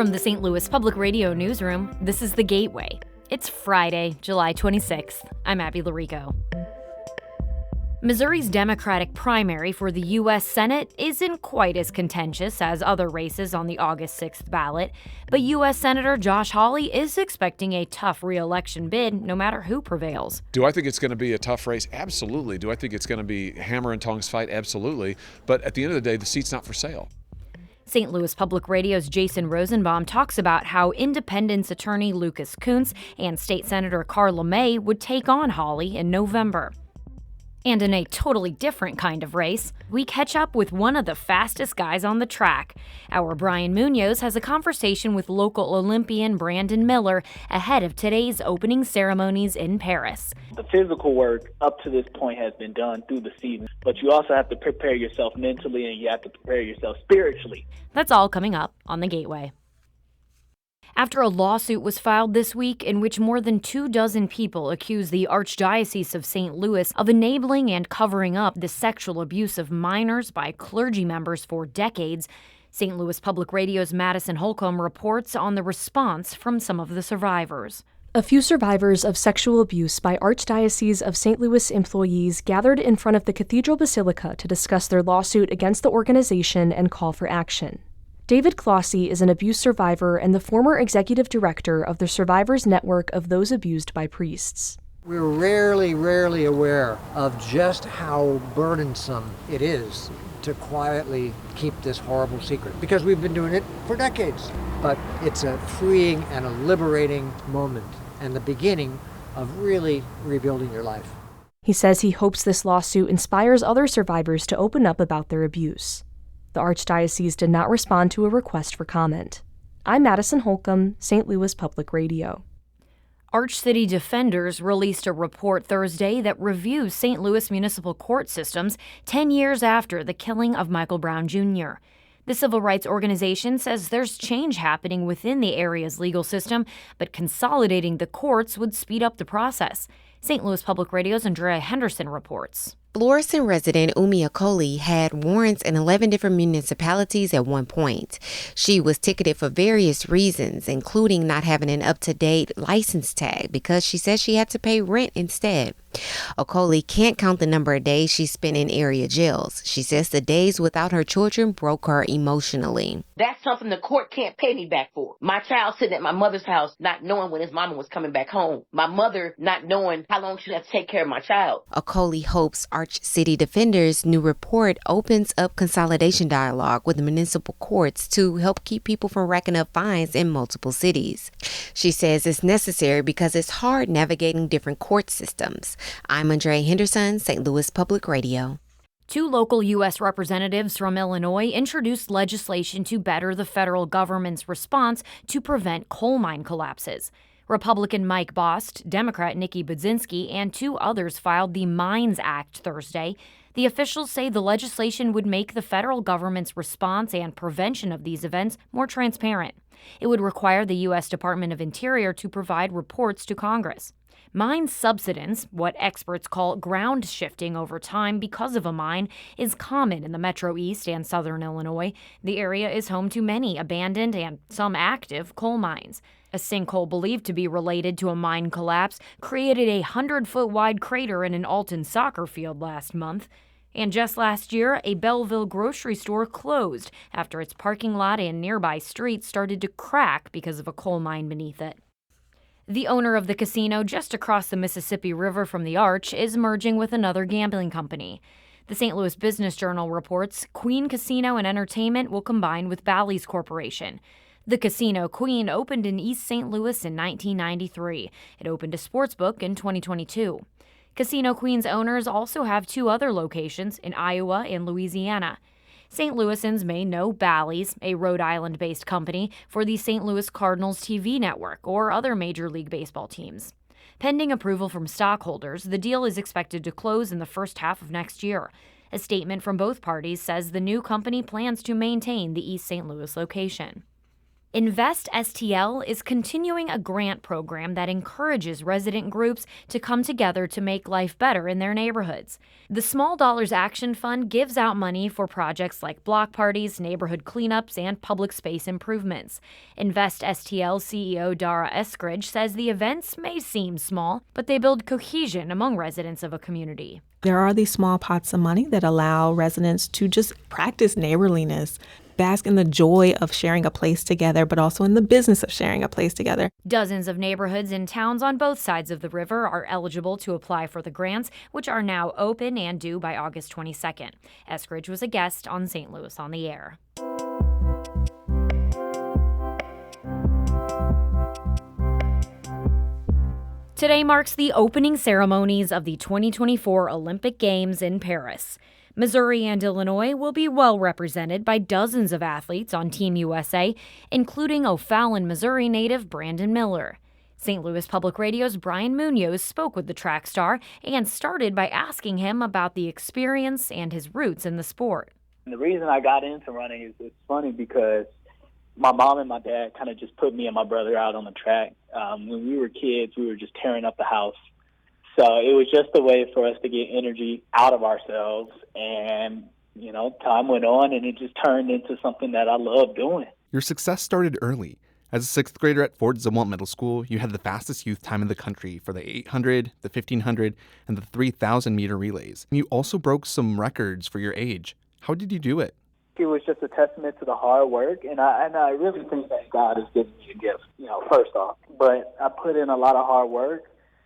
From the St. Louis Public Radio newsroom, this is The Gateway. It's Friday, July 26th. I'm Abby Larico. Missouri's Democratic primary for the U.S. Senate isn't quite as contentious as other races on the August 6th ballot, but U.S. Senator Josh Hawley is expecting a tough re-election bid no matter who prevails. Do I think it's going to be a tough race? Absolutely. Do I think it's going to be hammer and tongs fight? Absolutely. But at the end of the day, the seat's not for sale. St. Louis Public Radio's Jason Rosenbaum talks about how Independence attorney Lucas Kunce and State Senator Karla May would take on Hawley in November. And in a totally different kind of race, we catch up with one of the fastest guys on the track. Our Brian Munoz has a conversation with local Olympian Brandon Miller ahead of today's opening ceremonies in Paris. The physical work up to this point has been done through the season, but you also have to prepare yourself mentally and you have to prepare yourself spiritually. That's all coming up on The Gateway. After a lawsuit was filed this week in which more than 24 people accuse the Archdiocese of St. Louis of enabling and covering up the sexual abuse of minors by clergy members for decades, St. Louis Public Radio's Madison Holcomb reports on the response from some of the survivors. A few survivors of sexual abuse by Archdiocese of St. Louis employees gathered in front of the Cathedral Basilica to discuss their lawsuit against the organization and call for action. David Clossy is an abuse survivor and the former executive director of the Survivors Network of Those Abused by Priests. We're rarely aware of just how burdensome it is to quietly keep this horrible secret, because we've been doing it for decades. But it's a freeing and a liberating moment and the beginning of really rebuilding your life. He says he hopes this lawsuit inspires other survivors to open up about their abuse. The Archdiocese did not respond to a request for comment. I'm Madison Holcomb, St. Louis Public Radio. Arch City Defenders released a report Thursday that reviews St. Louis municipal court systems 10 years after the killing of Michael Brown Jr. The civil rights organization says there's change happening within the area's legal system, but consolidating the courts would speed up the process. St. Louis Public Radio's Andrea Henderson reports. Florissant resident Umi Akoli had warrants in 11 different municipalities at one point. She was ticketed for various reasons, including not having an up-to-date license tag because she said she had to pay rent instead. Akoli can't count the number of days she spent in area jails. She says the days without her children broke her emotionally. That's something the court can't pay me back for. My child sitting at my mother's house not knowing when his mama was coming back home. My mother not knowing how long she'd have to take care of my child. Akoli hopes Arch City Defenders' new report opens up consolidation dialogue with the municipal courts to help keep people from racking up fines in multiple cities. She says it's necessary because it's hard navigating different court systems. I'm Andrea Henderson, St. Louis Public Radio. Two local U.S. representatives from Illinois introduced legislation to better the federal government's response to prevent coal mine collapses. Republican Mike Bost, Democrat Nikki Budzinski, and two others filed the Mines Act Thursday. The officials say the legislation would make the federal government's response and prevention of these events more transparent. It would require the U.S. Department of Interior to provide reports to Congress. Mine subsidence, what experts call ground shifting over time because of a mine, is common in the Metro East and Southern Illinois. The area is home to many abandoned and some active coal mines. A sinkhole believed to be related to a mine collapse created a 100-foot-wide crater in an Alton soccer field last month. And just last year, a Belleville grocery store closed after its parking lot and nearby streets started to crack because of a coal mine beneath it. The owner of the casino just across the Mississippi River from the Arch is merging with another gambling company. The St. Louis Business Journal reports Queen Casino and Entertainment will combine with Bally's Corporation. The Casino Queen opened in East St. Louis in 1993. It opened a sportsbook in 2022. Casino Queen's owners also have two other locations in Iowa and Louisiana. St. Louisans may know Bally's, a Rhode Island-based company, for the St. Louis Cardinals TV network or other Major League Baseball teams. Pending approval from stockholders, the deal is expected to close in the first half of next year. A statement from both parties says the new company plans to maintain the East St. Louis location. Invest STL is continuing a grant program that encourages resident groups to come together to make life better in their neighborhoods. The Small Dollars Action Fund gives out money for projects like block parties, neighborhood cleanups, and public space improvements. Invest STL CEO Dara Eskridge says the events may seem small, but they build cohesion among residents of a community. There are these small pots of money that allow residents to just practice neighborliness, bask in the joy of sharing a place together, but also in the business of sharing a place together. Dozens of neighborhoods and towns on both sides of the river are eligible to apply for the grants, which are now open and due by August 22nd. Eskridge was a guest on St. Louis on the Air. Today marks the opening ceremonies of the 2024 Olympic Games in Paris. Missouri and Illinois will be well represented by dozens of athletes on Team USA, including O'Fallon, Missouri native Brandon Miller. St. Louis Public Radio's Brian Munoz spoke with the track star and started by asking him about the experience and his roots in the sport. And the reason I got into running is it's funny because my mom and my dad kind of just put me and my brother out on the track. When we were kids, we were just tearing up the house. So it was just a way for us to get energy out of ourselves. And, time went on and it just turned into something that I love doing. Your success started early. As a sixth grader at Fort Zumwalt Middle School, you had the fastest youth time in the country for the 800, the 1500, and the 3,000-meter relays. You also broke some records for your age. How did you do it? It was just a testament to the hard work, and I really think that God has given me a gift, first off. But I put in a lot of hard work.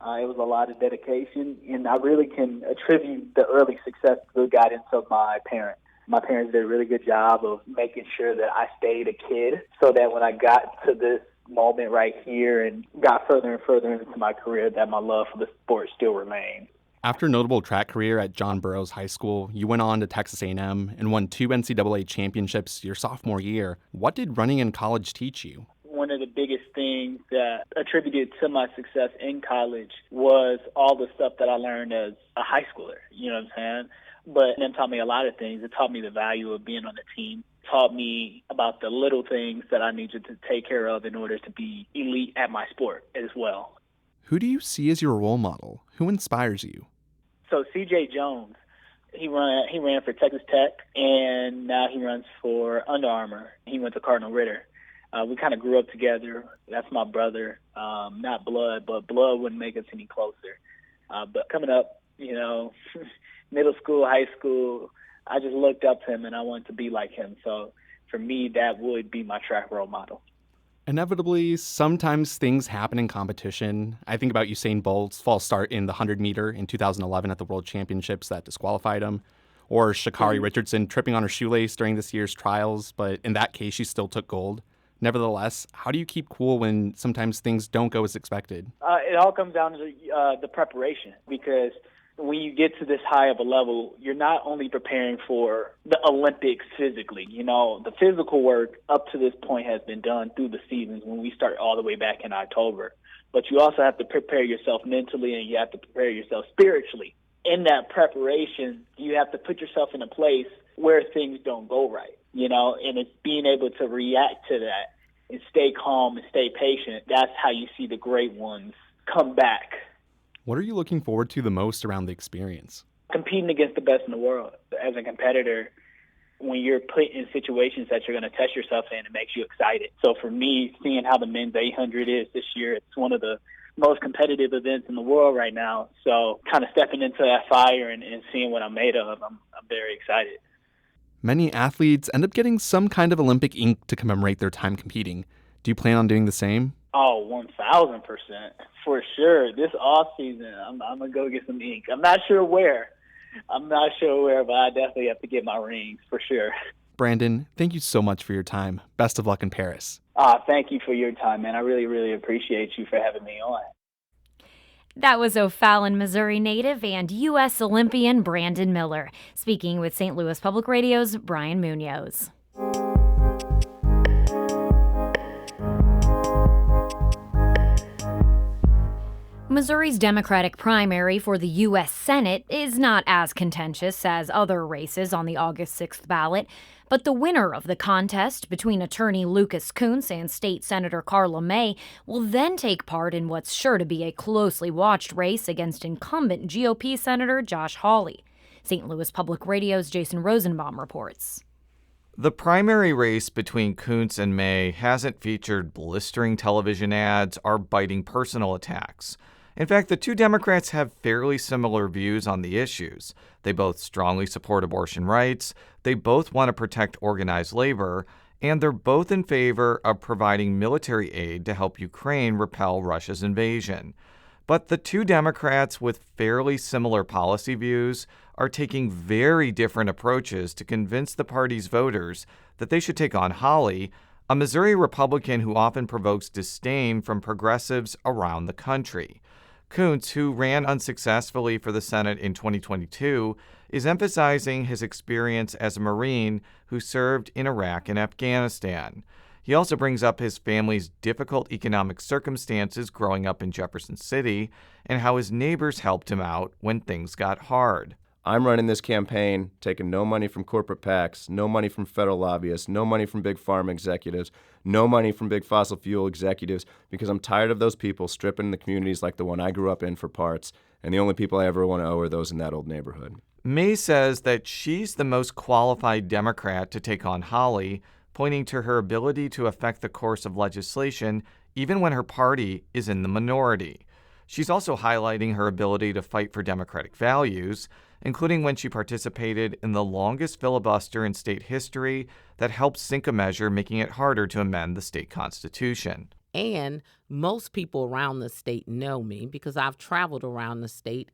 It was a lot of dedication, and I really can attribute the early success to the guidance of my parents. My parents did a really good job of making sure that I stayed a kid so that when I got to this moment right here and got further and further into my career, that my love for the sport still remained. After a notable track career at John Burroughs High School, you went on to Texas A&M and won 2 NCAA championships your sophomore year. What did running in college teach you? One of the biggest things that attributed to my success in college was all the stuff that I learned as a high schooler, you know what I'm saying? But it taught me a lot of things. It taught me the value of being on a team. It taught me about the little things that I needed to take care of in order to be elite at my sport as well. Who do you see as your role model? Who inspires you? So C.J. Jones, he ran for Texas Tech, and now he runs for Under Armour. He went to Cardinal Ritter. We kind of grew up together. That's my brother. Not blood, but blood wouldn't make us any closer. But coming up, middle school, high school, I just looked up to him, and I wanted to be like him. So for me, that would be my track role model. Inevitably, sometimes things happen in competition. I think about Usain Bolt's false start in the 100-meter in 2011 at the World Championships that disqualified him, or Sha'Carri Richardson tripping on her shoelace during this year's trials, but in that case, she still took gold. Nevertheless, how do you keep cool when sometimes things don't go as expected? It all comes down to the preparation, because when you get to this high of a level, you're not only preparing for the Olympics physically. The physical work up to this point has been done through the seasons when we start all the way back in October. But you also have to prepare yourself mentally, and you have to prepare yourself spiritually. In that preparation, you have to put yourself in a place where things don't go right, and it's being able to react to that and stay calm and stay patient. That's how you see the great ones come back. What are you looking forward to the most around the experience? Competing against the best in the world. As a competitor, when you're put in situations that you're going to test yourself in, it makes you excited. So for me, seeing how the men's 800 is this year, it's one of the most competitive events in the world right now. So kind of stepping into that fire and seeing what I'm made of, I'm very excited. Many athletes end up getting some kind of Olympic ink to commemorate their time competing. Do you plan on doing the same? Oh, 1,000%. For sure. This off season, I'm going to go get some ink. I'm not sure where, but I definitely have to get my rings for sure. Brandon, thank you so much for your time. Best of luck in Paris. Thank you for your time, man. I really, really appreciate you for having me on. That was O'Fallon, Missouri native and U.S. Olympian Brandon Miller, speaking with St. Louis Public Radio's Brian Munoz. Missouri's Democratic primary for the U.S. Senate is not as contentious as other races on the August 6th ballot, but the winner of the contest between attorney Lucas Kunce and state Senator Karla May will then take part in what's sure to be a closely watched race against incumbent GOP Senator Josh Hawley. St. Louis Public Radio's Jason Rosenbaum reports. The primary race between Kunce and May hasn't featured blistering television ads or biting personal attacks. In fact, the two Democrats have fairly similar views on the issues. They both strongly support abortion rights, they both want to protect organized labor, and they're both in favor of providing military aid to help Ukraine repel Russia's invasion. But the two Democrats with fairly similar policy views are taking very different approaches to convince the party's voters that they should take on Hawley, a Missouri Republican who often provokes disdain from progressives around the country. Kunce, who ran unsuccessfully for the Senate in 2022, is emphasizing his experience as a Marine who served in Iraq and Afghanistan. He also brings up his family's difficult economic circumstances growing up in Jefferson City and how his neighbors helped him out when things got hard. I'm running this campaign, taking no money from corporate PACs, no money from federal lobbyists, no money from big pharma executives, no money from big fossil fuel executives, because I'm tired of those people stripping the communities like the one I grew up in for parts, and the only people I ever want to owe are those in that old neighborhood. May says that she's the most qualified Democrat to take on Hawley, pointing to her ability to affect the course of legislation even when her party is in the minority. She's also highlighting her ability to fight for democratic values, including when she participated in the longest filibuster in state history that helped sink a measure making it harder to amend the state constitution. And most people around the state know me because I've traveled around the state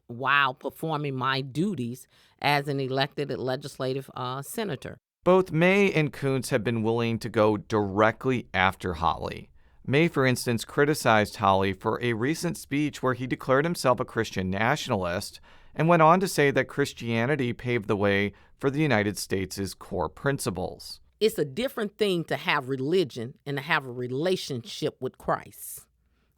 while performing my duties as an elected legislative senator. Both May and Kunce have been willing to go directly after Hawley. May, for instance, criticized Hawley for a recent speech where he declared himself a Christian nationalist and went on to say that Christianity paved the way for the United States' core principles. It's a different thing to have religion and to have a relationship with Christ.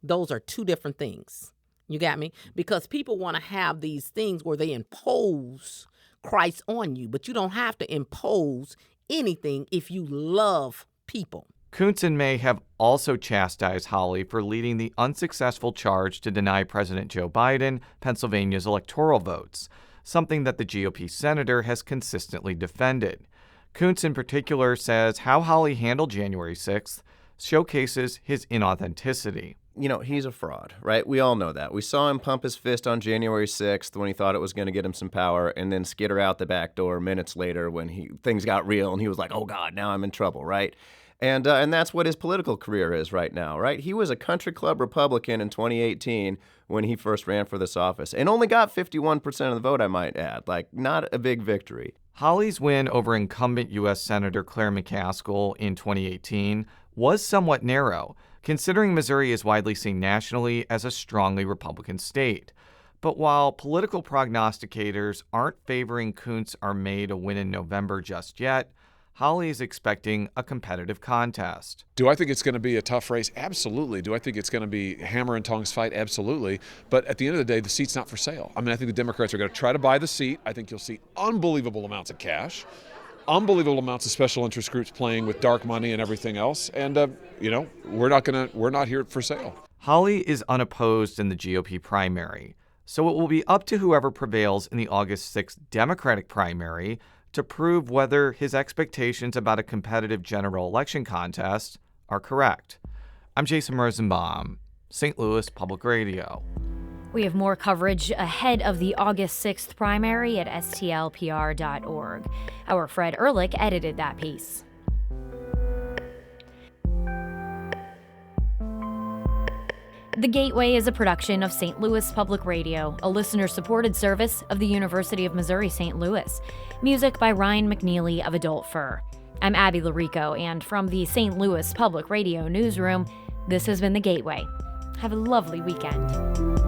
Those are two different things. You got me? Because people want to have these things where they impose Christ on you, but you don't have to impose anything if you love people. Kunce and May have also chastised Hawley for leading the unsuccessful charge to deny President Joe Biden Pennsylvania's electoral votes, something that the GOP senator has consistently defended. Kunce in particular says how Hawley handled January 6th showcases his inauthenticity. You know, he's a fraud, right? We all know that. We saw him pump his fist on January 6th when he thought it was going to get him some power and then skitter out the back door minutes later when things got real and he was like, oh, God, now I'm in trouble, right? And that's what his political career is right now, right? He was a country club Republican in 2018 when he first ran for this office and only got 51% of the vote, I might add. Like, not a big victory. Hawley's win over incumbent U.S. Senator Claire McCaskill in 2018 was somewhat narrow, considering Missouri is widely seen nationally as a strongly Republican state. But while political prognosticators aren't favoring Kunce or May to win in November just yet, Hawley is expecting a competitive contest. Do I think it's going to be a tough race? Absolutely. Do I think it's going to be hammer and tongs fight? Absolutely. But at the end of the day, the seat's not for sale. I mean, I think the Democrats are going to try to buy the seat. I think you'll see unbelievable amounts of cash, unbelievable amounts of special interest groups playing with dark money and everything else. And, we're not here for sale. Hawley is unopposed in the GOP primary, so it will be up to whoever prevails in the August 6th Democratic primary to prove whether his expectations about a competitive general election contest are correct. I'm Jason Rosenbaum, St. Louis Public Radio. We have more coverage ahead of the August 6th primary at stlpr.org. Our Fred Ehrlich edited that piece. The Gateway is a production of St. Louis Public Radio, a listener-supported service of the University of Missouri St. Louis. Music by Ryan McNeely of Adult Fur. I'm Abby Larico, and from the St. Louis Public Radio newsroom, this has been The Gateway. Have a lovely weekend.